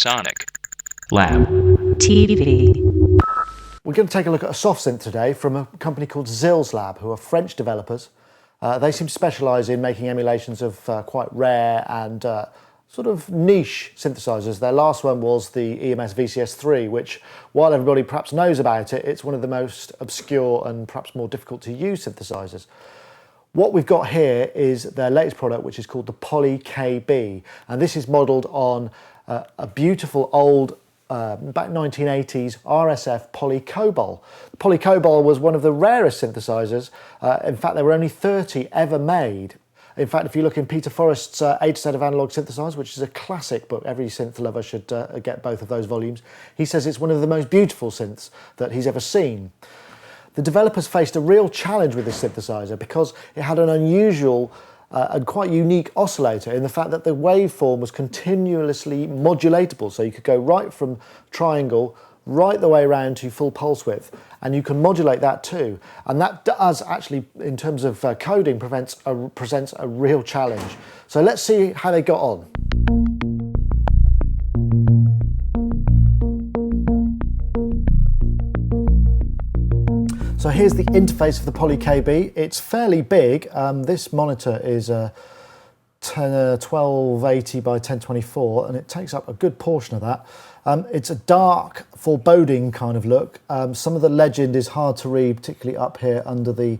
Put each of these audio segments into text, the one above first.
SonicLAB TV. We're going to take a look at a soft synth today from a company called XILS Lab, who are French developers. They seem to specialise in making emulations of quite rare and sort of niche synthesizers. Their last one was the EMS VCS3, which, while everybody perhaps knows about it, it's one of the most obscure and perhaps more difficult to use synthesizers. What we've got here is their latest product, which is called the PolyKB, and this is modelled on a beautiful old back 1980s RSF PolyKobol. The PolyKobol was one of the rarest synthesizers. In fact, there were only 30 ever made. In fact, if you look in Peter Forrest's A to Z of Analog Synthesizers, which is a classic book, every synth lover should get both of those volumes, he says it's one of the most beautiful synths that he's ever seen. The developers faced a real challenge with this synthesizer because it had an unusual and quite unique oscillator in the fact that the waveform was continuously modulatable, so you could go right from triangle right the way around to full pulse width, and you can modulate that too, and that does actually, in terms of coding, presents a real challenge. So let's see how they got on. So here's the interface of the PolyKB. It's fairly big. This monitor is 1280 by 1024, and it takes up a good portion of that. It's a dark, foreboding kind of look. Some of the legend is hard to read, particularly up here under the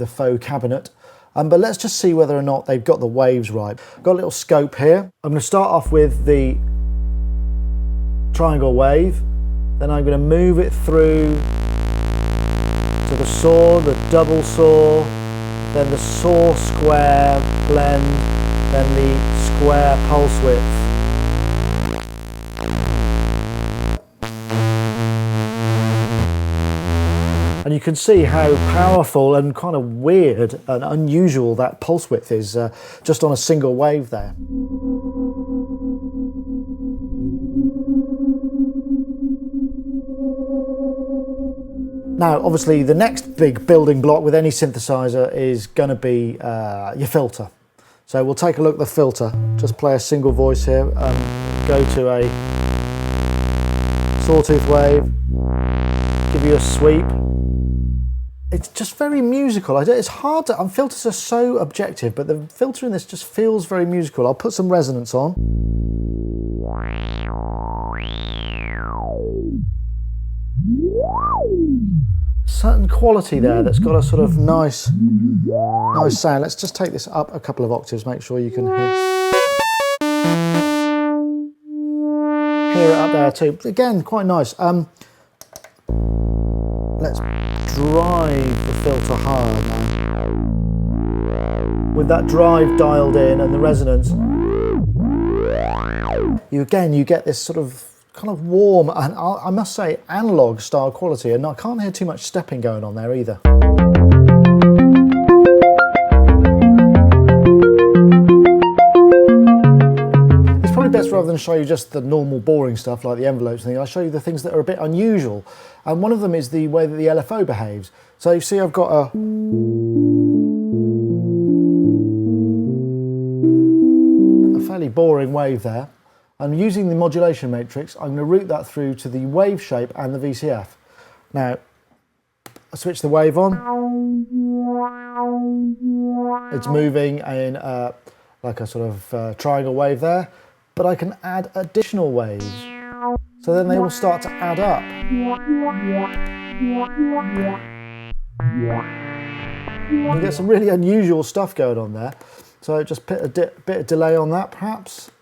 faux cabinet. But let's just see whether or not they've got the waves right. Got a little scope here. I'm going to start off with the triangle wave, then I'm going to move it through to the saw, the double saw, then the saw square blend, then the square pulse width. And you can see how powerful and kind of weird and unusual that pulse width is just on a single wave there. Now, obviously, the next big building block with any synthesizer is going to be your filter. So we'll take a look at the filter. Just play a single voice here. Go to a sawtooth wave. Give you a sweep. It's just very musical. It's hard to. Filters are so objective, but the filter in this just feels very musical. I'll put some resonance on. Certain quality there that's got a sort of nice sound. Let's just take this up a couple of octaves, make sure you can hear it up there too. Again, quite nice. Let's drive the filter hard now. With that drive dialed in and the resonance, you get this sort of kind of warm and, I must say, analog style quality, and I can't hear too much stepping going on there either. It's probably best, rather than show you just the normal boring stuff like the envelopes and things, I'll show you the things that are a bit unusual, and one of them is the way that the LFO behaves. So you see I've got a fairly boring wave there. I'm using the modulation matrix. I'm going to route that through to the wave shape and the VCF. Now, I switch the wave on. It's moving in like a sort of triangle wave there, but I can add additional waves. So then they will start to add up. You get some really unusual stuff going on there. So just put a bit of delay on that perhaps.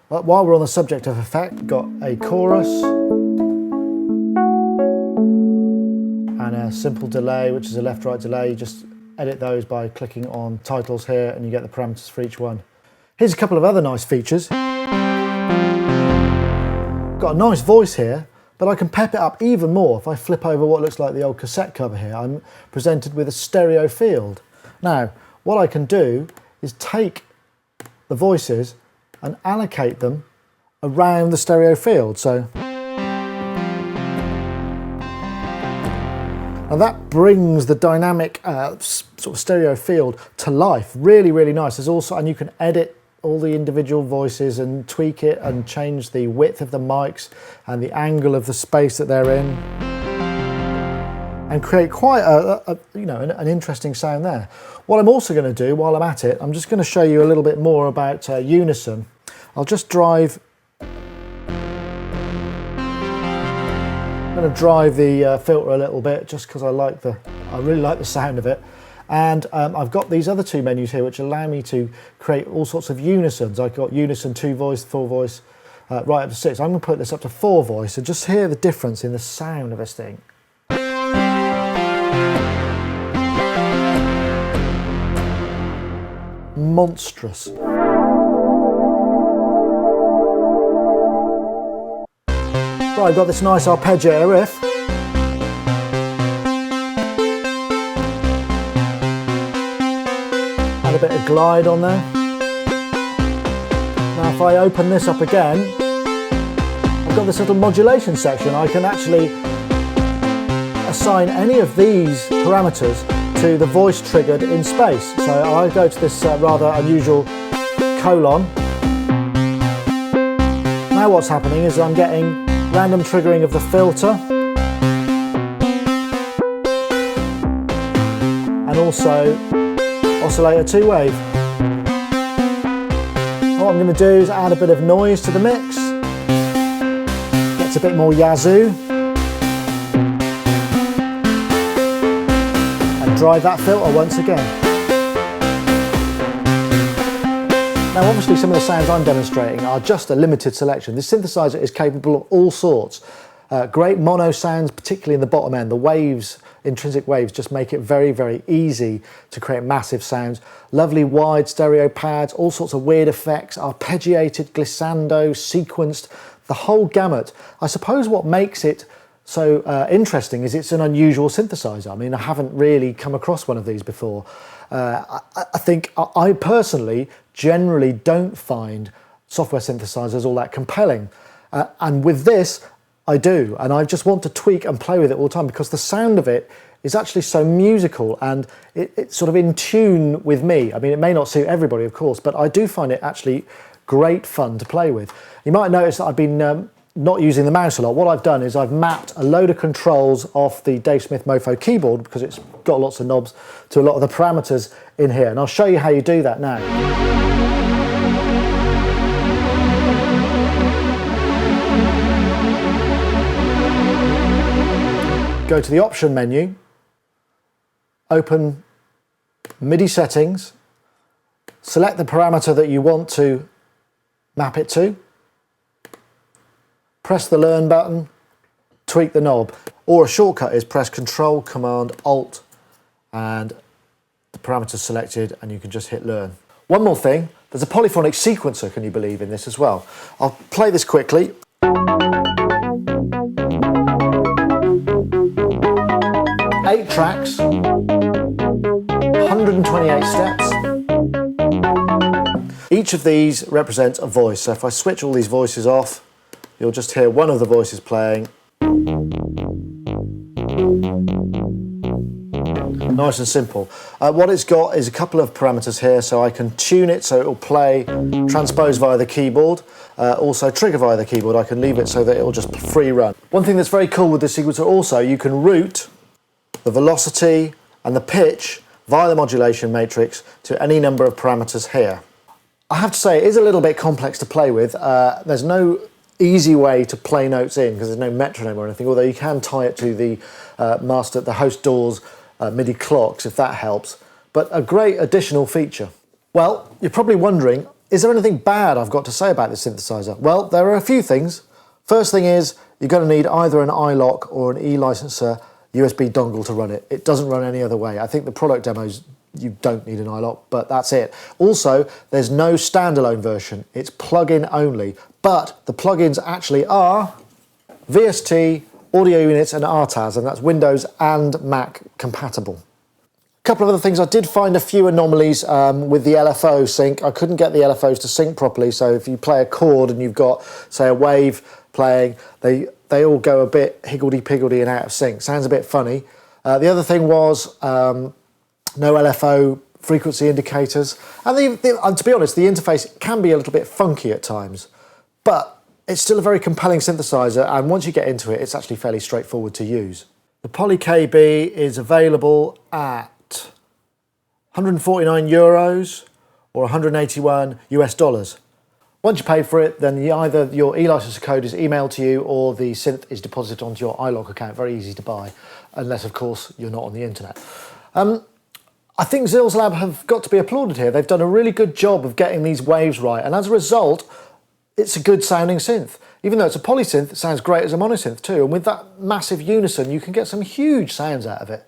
But while we're on the subject of effect, got a chorus and a simple delay, which is a left-right delay. You just edit those by clicking on titles here and you get the parameters for each one. Here's a couple of other nice features. Got a nice voice here, but I can pep it up even more. If I flip over what looks like the old cassette cover here, I'm presented with a stereo field. Now, what I can do is take the voices and allocate them around the stereo field. So And that brings the dynamic sort of stereo field to life. Really, really nice. There's also, and you can edit all the individual voices and tweak it and change the width of the mics and the angle of the space that they're in, and create quite an interesting sound there. What I'm also going to do while I'm at it, I'm just going to show you a little bit more about unison. I'll just drive. I'm going to drive the filter a little bit just because I really like the sound of it. And I've got these other two menus here which allow me to create all sorts of unisons. I've got unison 2 voice, 4 voice, right up to 6. I'm going to put this up to 4 voice and just hear the difference in the sound of this thing. Monstrous. Right, I've got this nice arpeggiator riff. Add a bit of glide on there. Now if I open this up again, I've got this little modulation section. I can actually assign any of these parameters to the voice triggered in space. So I go to this rather unusual colon. Now what's happening is I'm getting random triggering of the filter and also oscillator 2 wave. What I'm going to do is add a bit of noise to the mix. Gets a bit more yazoo. And drive that filter once again. Now obviously some of the sounds I'm demonstrating are just a limited selection. This synthesizer is capable of all sorts. Great mono sounds, particularly in the bottom end. The waves, intrinsic waves, just make it very, very easy to create massive sounds. Lovely wide stereo pads, all sorts of weird effects, arpeggiated, glissando, sequenced, the whole gamut. I suppose what makes it so interesting is it's an unusual synthesizer. I mean, I haven't really come across one of these before. I think I personally generally don't find software synthesizers all that compelling. And with this, I do. And I just want to tweak and play with it all the time because the sound of it is actually so musical and it's sort of in tune with me. I mean, it may not suit everybody, of course, but I do find it actually great fun to play with. You might notice that I've been not using the mouse a lot. What I've done is I've mapped a load of controls off the Dave Smith Mofo keyboard because it's got lots of knobs to a lot of the parameters in here. And I'll show you how you do that now. Go to the option menu, open MIDI settings, select the parameter that you want to map it to, press the learn button, tweak the knob, or a shortcut is press Control, Command, Alt, and the parameter's selected and you can just hit learn. One more thing, there's a polyphonic sequencer, can you believe, in this as well. I'll play this quickly. 8 tracks, 128 steps. Each of these represents a voice, so if I switch all these voices off, you'll just hear one of the voices playing. Nice and simple. What it's got is a couple of parameters here, so I can tune it so it will play, transpose via the keyboard, also trigger via the keyboard. I can leave it so that it will just free run. One thing that's very cool with this sequencer also, you can route the velocity and the pitch via the modulation matrix to any number of parameters here. I have to say it is a little bit complex to play with. There's no easy way to play notes in because there's no metronome or anything, although you can tie it to the the host DAW's MIDI clocks if that helps, but a great additional feature. Well, you're probably wondering, is there anything bad I've got to say about this synthesizer? Well, there are a few things. First thing is you're going to need either an iLock or an eLicenser USB dongle to run it. It doesn't run any other way. I think the product demos, you don't need an iLock, but that's it. Also, there's no standalone version. It's plug-in only, but the plugins actually are VST, audio units and RTAS, and that's Windows and Mac compatible. A couple of other things, I did find a few anomalies with the LFO sync. I couldn't get the LFOs to sync properly, so if you play a chord and you've got, say, a wave playing, they all go a bit higgledy-piggledy and out of sync. Sounds a bit funny. The other thing was no LFO frequency indicators. And to be honest, the interface can be a little bit funky at times, but it's still a very compelling synthesizer, and once you get into it, it's actually fairly straightforward to use. The PolyKB is available at 149 euros or 181 US dollars. Once you pay for it, then either your e-license code is emailed to you or the synth is deposited onto your iLog account. Very easy to buy, unless, of course, you're not on the internet. I think XILS Lab have got to be applauded here. They've done a really good job of getting these waves right, and as a result, it's a good sounding synth. Even though it's a polysynth, it sounds great as a monosynth too, and with that massive unison, you can get some huge sounds out of it.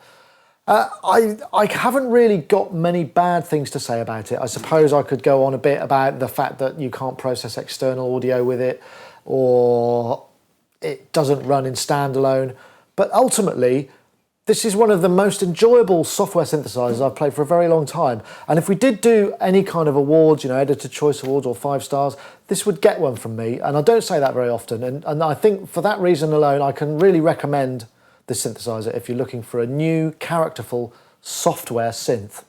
I haven't really got many bad things to say about it. I suppose I could go on a bit about the fact that you can't process external audio with it, or it doesn't run in standalone. But ultimately, this is one of the most enjoyable software synthesizers I've played for a very long time. And if we did do any kind of awards, Editor Choice Awards or 5 stars, this would get one from me. And I don't say that very often. And I think for that reason alone, I can really recommend this synthesizer if you're looking for a new, characterful software synth.